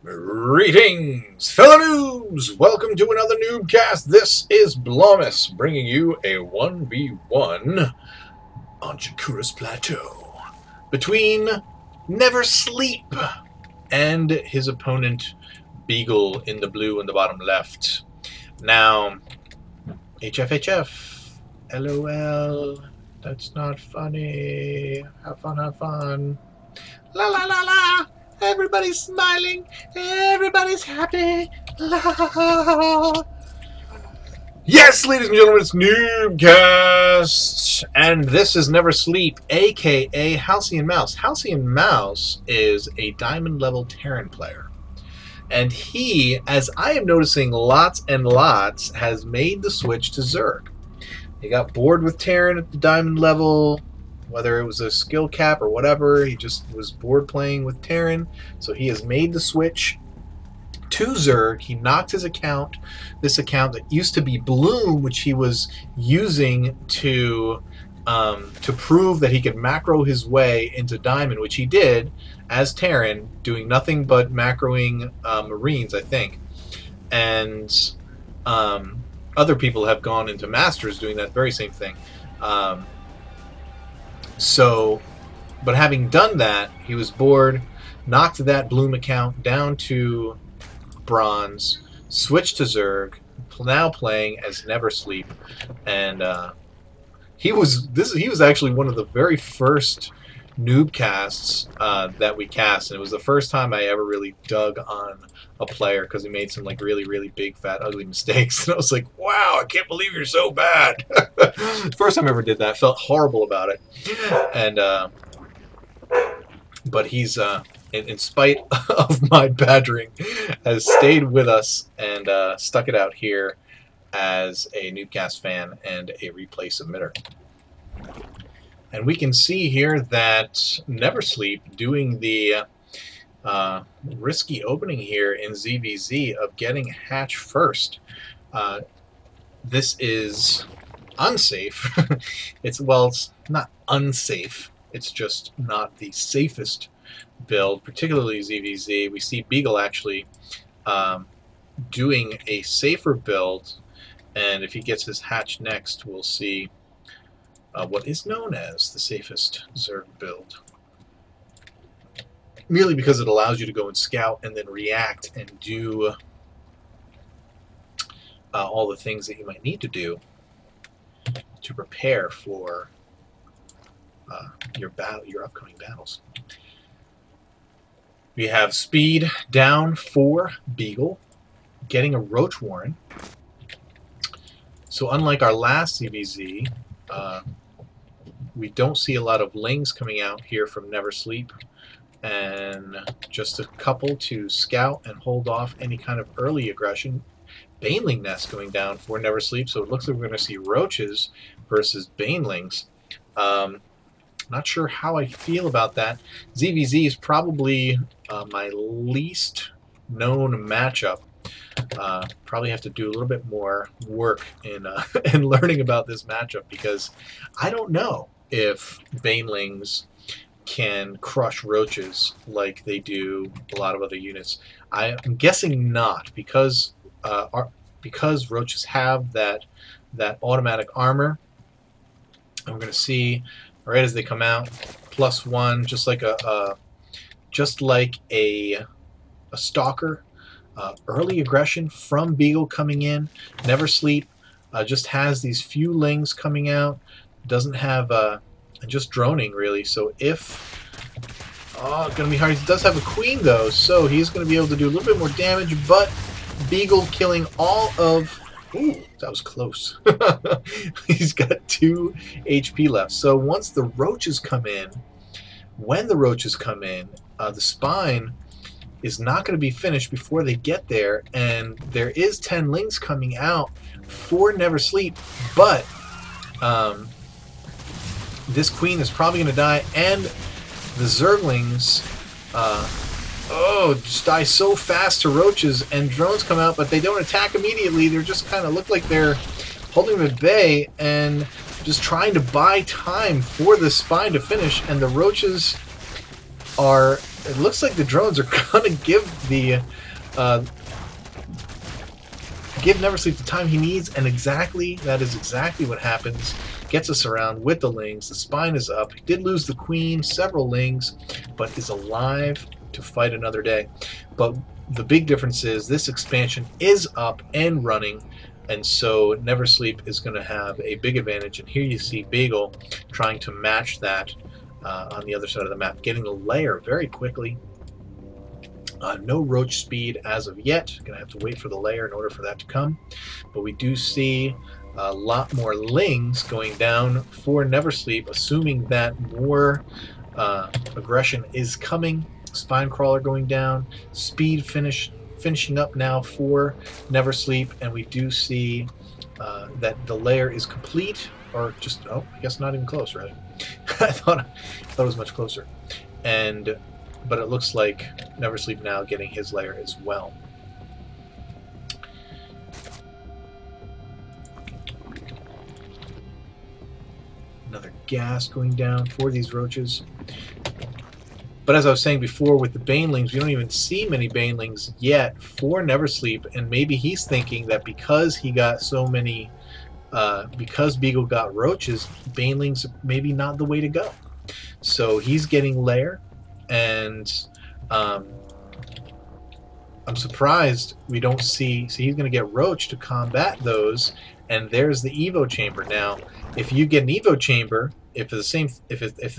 Greetings, fellow noobs! Welcome to another NuubCast. This is Blomus, bringing you a 1v1 on Jakura's Plateau between Never Sleep and his opponent Beagle in the blue in the bottom left. Now, HFHF, LOL, that's not funny. Have fun, have fun. La la la la! Everybody's smiling. Everybody's happy. La. Yes, ladies and gentlemen, it's NuubCast, and this is Never Sleep, aka Halcyon Mouse. Halcyon Mouse is a diamond level Terran player, and he, as I am noticing lots and lots, has made the switch to Zerg. He got bored with Terran at the diamond level. Whether it was a skill cap or whatever, he just was bored playing with Terran, so he has made the switch to Zerg. He knocked his account, this account that used to be Bloom, which he was using to prove that he could macro his way into Diamond, which he did as Terran, doing nothing but macroing Marines, I think. And other people have gone into Masters doing that very same thing. But having done that, he was bored, knocked that Bloom account down to Bronze, switched to Zerg, now playing as Never Sleep, and he was actually one of the very first NuubCasts that we cast, and it was the first time I ever really dug on a player because he made some like really big fat ugly mistakes, and I was like, wow, I can't believe you're so bad. First time I ever did that, felt horrible about it. And but he's in spite of my badgering, has stayed with us and stuck it out here as a NuubCast fan and a replay submitter. And we can see here that Never Sleep doing the risky opening here in ZvZ of getting Hatch first. This is unsafe. It's not unsafe. It's just not the safest build, particularly ZvZ. We see Beagle actually doing a safer build, and if he gets his Hatch next, we'll see what is known as the safest Zerg build. Merely because it allows you to go and scout and then react and do all the things that you might need to do to prepare for your upcoming battles. We have speed down for Beagle, getting a Roach Warren. So unlike our last ZvZ, we don't see a lot of Lings coming out here from Never Sleep, and just a couple to scout and hold off any kind of early aggression. Baneling Nest going down for Never Sleep, so it looks like we're going to see Roaches versus Banelings. Not sure how I feel about that. ZvZ is probably my least known matchup. Probably have to do a little bit more work in learning about this matchup, because I don't know if Banelings can crush Roaches like they do a lot of other units. I'm guessing not, because Roaches have that automatic armor. And we're going to see right as they come out, +1, just like a Stalker. Early aggression from Beagle coming in. Never Sleep just has these few Lings coming out. Doesn't have just droning really. So if it's gonna be hard. He does have a Queen though, so he's gonna be able to do a little bit more damage. But Beagle killing all of. Ooh, that was close. He's got 2 HP left. So once the Roaches come in, the Spine is not going to be finished before they get there, and there is 10 Lings coming out for Never Sleep, but this Queen is probably going to die, and the Zerglings just die so fast to Roaches, and drones come out, but they don't attack immediately. They're just kind of look like they're holding them at bay and just trying to buy time for the Spine to finish, and the Roaches are it looks like the drones are gonna give the give Neversleep the time he needs, and that is exactly what happens. Gets us around with the lings. The spine is up. He did lose the queen, several lings, but is alive to fight another day. But the big difference is this expansion is up and running, and so Neversleep is going to have a big advantage. And here you see Beagle trying to match that on the other side of the map, getting the layer very quickly. No roach speed as of yet. Gonna have to wait for the layer in order for that to come. But we do see a lot more lings going down for Neversleep, assuming that more aggression is coming. Spine crawler going down. Speed finishing up now for Neversleep, and we do see that the layer is complete, or just I guess not even close, right? I thought it was much closer, but it looks like Neversleep now getting his layer as well. Another gas going down for these roaches. But as I was saying before, with the banelings, we don't even see many banelings yet for Neversleep, and maybe he's thinking that because he got so many, because Beagle got roaches, banelings maybe not the way to go. So he's getting lair, and I'm surprised we don't see. So he's going to get roach to combat those, and there's the Evo chamber. Now, if you get an Evo chamber, if the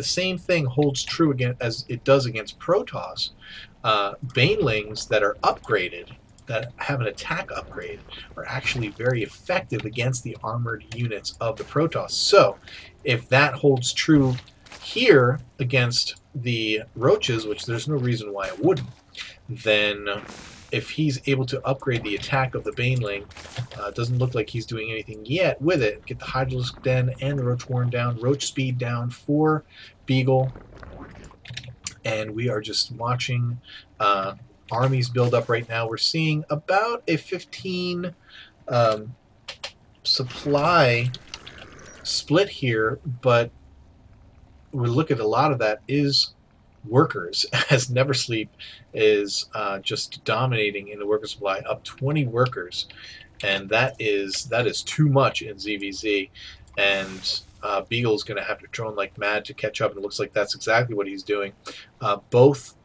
same thing holds true again as it does against Protoss, banelings that are upgraded, that have an attack upgrade, are actually very effective against the armored units of the Protoss. So if that holds true here against the roaches, which there's no reason why it wouldn't, then if he's able to upgrade the attack of the baneling, doesn't look like he's doing anything yet with it. Get the Hydralisk Den and the Roach Warren down, Roach Speed down for Beagle, and we are just watching armies build up right now. We're seeing about a 15 supply split here, but we look at a lot of that is workers, as Neversleep is just dominating in the worker supply, up 20 workers, and that is too much in ZvZ, and Beagle's going to have to drone like mad to catch up, and it looks like that's exactly what he's doing. Both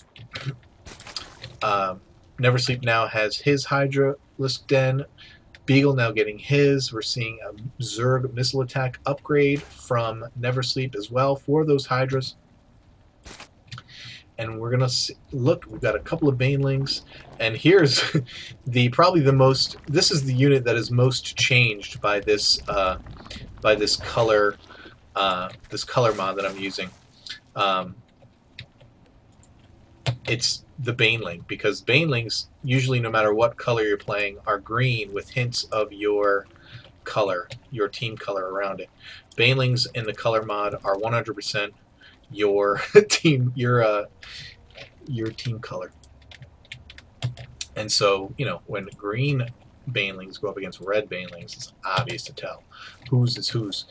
Neversleep now has his Hydralisk Den, Beagle now getting his. We're seeing a Zerg missile attack upgrade from Neversleep as well for those Hydras. And we're gonna look. We've got a couple of banelings, and here's probably the most. This is the unit that is most changed by this color mod that I'm using. It's the baneling, because banelings usually, no matter what color you're playing, are green with hints of your color, your team color around it. Banelings in the color mod are 100% your team, your team color. And so, you know, when green banelings go up against red banelings, it's obvious to tell whose is whose.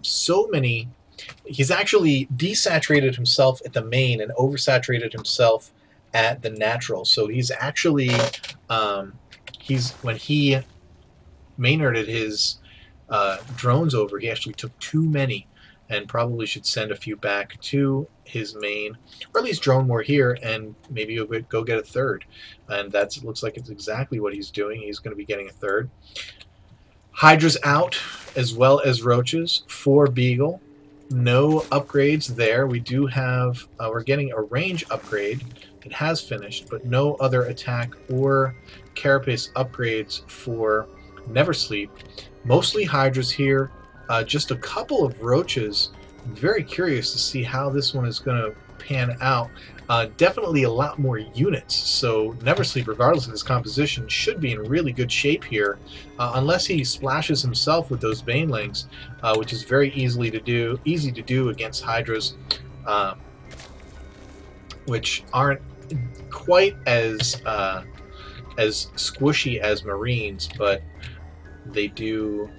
So many. He's actually desaturated himself at the main and oversaturated himself at the natural. So he's actually when he Maynarded his drones over, he actually took too many, and probably should send a few back to his main, or at least drone more here, and maybe go get a third. And that looks like it's exactly what he's doing. He's going to be getting a third. Hydra's out, as well as roaches for Beagle. No upgrades there. We do have, we're getting a range upgrade. It has finished, but no other attack or carapace upgrades for Neversleep. Mostly Hydras here. Just a couple of roaches. I'm very curious to see how this one is going to pan out. Definitely a lot more units, so Neversleep, regardless of his composition, should be in really good shape here, unless he splashes himself with those banelings, which is very easy to do against Hydras, which aren't quite as squishy as Marines, but they do.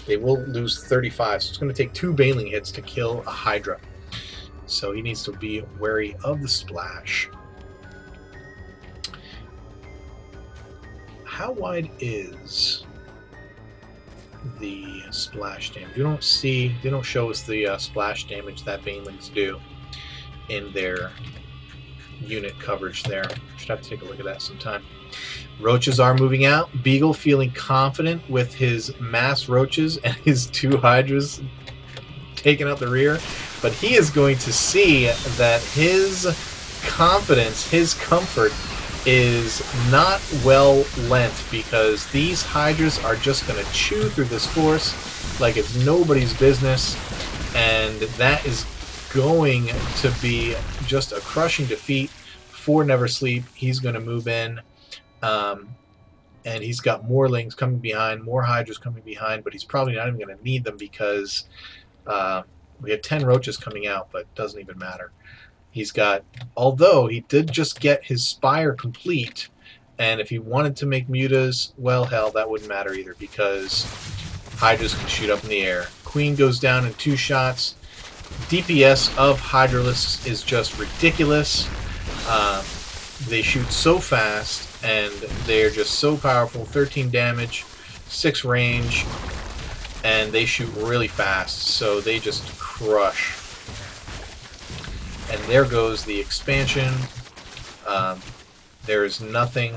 They will lose 35, so it's going to take 2 baneling hits to kill a Hydra. So he needs to be wary of the splash. How wide is the splash damage? They don't show us the splash damage that banelings do in their unit coverage there. Should have to take a look at that sometime. Roaches are moving out. Beagle feeling confident with his mass roaches and his 2 hydras taking out the rear, but he is going to see that his confidence, his comfort is not well lent, because these hydras are just going to chew through this force like it's nobody's business, and that is going to be just a crushing defeat for Never Sleep. He's going to move in, and he's got more lings coming behind, more hydras coming behind, but he's probably not even going to need them because we have 10 roaches coming out, but it doesn't even matter. He's got, although he did just get his spire complete, and if he wanted to make mutas, well, hell, that wouldn't matter either, because hydras can shoot up in the air. Queen goes down in 2 shots. DPS of Hydralisks is just ridiculous. They shoot so fast, and they're just so powerful. 13 damage, 6 range, and they shoot really fast, so they just crush. And there goes the expansion. There is nothing.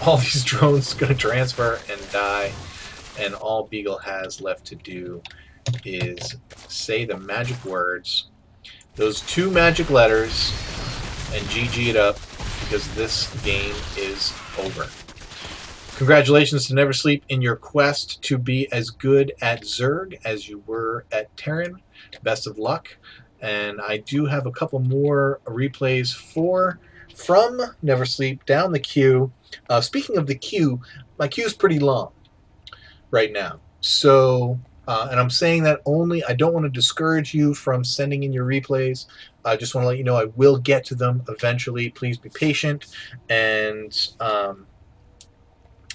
All these drones going to transfer and die, and all Beagle has left to do is say the magic words, those 2 magic letters, and GG it up, because this game is over. Congratulations to Never Sleep in your quest to be as good at Zerg as you were at Terran. Best of luck. And I do have a couple more replays from Never Sleep down the queue. Speaking of the queue, my queue is pretty long right now. So, and I'm saying that only, I don't want to discourage you from sending in your replays. I just want to let you know I will get to them eventually. Please be patient. And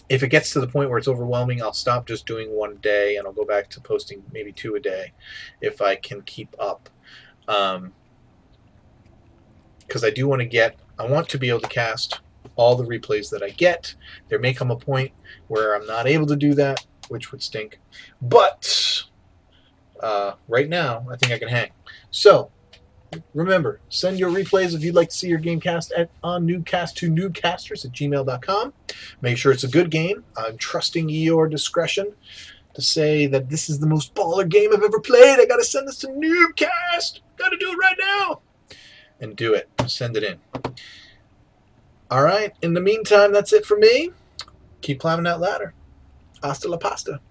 if it gets to the point where it's overwhelming, I'll stop just doing 1 a day, and I'll go back to posting maybe 2 a day if I can keep up. Because I do want to I want to be able to cast all the replays that I get. There may come a point where I'm not able to do that, which would stink. But right now, I think I can hang. So, remember, send your replays if you'd like to see your game cast on NuubCast to noobcasters@gmail.com. Make sure it's a good game. I'm trusting your discretion to say that this is the most baller game I've ever played. I got to send this to NuubCast. Got to do it right now. And do it. Send it in. All right. In the meantime, that's it for me. Keep climbing that ladder. Hasta la pasta.